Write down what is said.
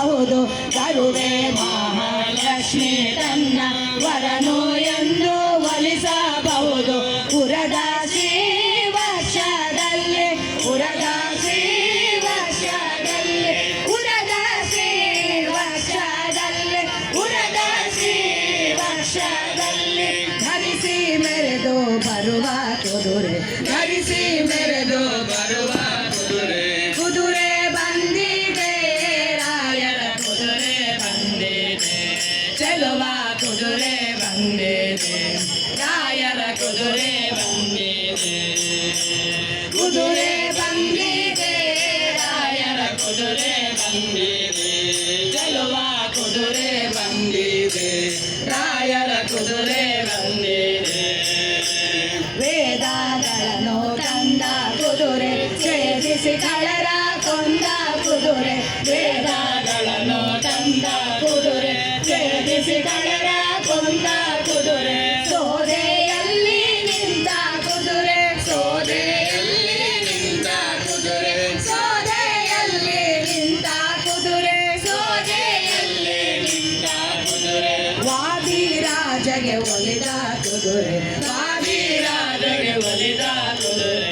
ಒಲಿಸಬಹುದು ಕರುವೆ ಮಹಾಲಕ್ಷ್ಮಿ ತನ್ನ ವರನು ಎಂದು ಒಲಿಸಬಹುದು ಪುರದ ಶ್ರೀವರ್ಷದಲ್ಲಿ ಪುರದ ಶ್ರೀವರ್ಷದಲ್ಲಿ ಪುರದ ಶ್ರೀವರ್ಷದಲ್ಲಿ ಪುರದ ಶ್ರೀವರ್ಷದಲ್ಲಿ ಧರಿಸಿ ಮೆರೆದು ಬರುವ ಕುದುರೆ ಧರಿಸಿ ಮೆರೆದು ಬರುವ ಕುದುರೆ ಕುದುರೆ ಬಂದಿದೆ ರಾಯರ ಕುದುರೆ ಬಂದಿದೆ ಚೆಲುವ ಕುದುರೆ ಬಂದಿದೆ ರಾಯರ ಕುದುರೆ ಬಂದಿದೆ ಕುದುರೆ ಬಂದಿದೆ ರಾಯರ ಕುದುರೆ ಬಂದಿದೆ ಚೆಲುವ ಕುದುರೆ ಬಂದಿದೆ ರಾಯರ ಕುದುರೆ ಬಂದಿದೆ ವೇದಗಳನ್ನು ತಂದ ಕುದುರೆ ಛೇದಿಸಿ ಕಳರ ಕೊಂದ ಕುದುರೆ ವೇದಗಳನ್ನು ತಂದ ಕುದುರೆ ಛೇದಿಸಿ ಕಳರ ಕೊಂದ ಕುದುರೆ ಸೋದೆಯಲ್ಲಿ ನಿಂತ ಕುದುರೆ ಸೋದೆಯಲ್ಲಿ ನಿಂತ ಕುದುರೆ ಸೋದೆಯಲ್ಲಿ ನಿಂತ ಕುದುರೆ ಸೋದೆಯಲ್ಲಿ ನಿಂತ ಕುದುರೆ ವಾದಿರಾಜಗೆ ಒಲಿದ ಕುದುರೆ ವಾದಿರಾಜಗೆ ಒಲಿದ ಕುದುರೆ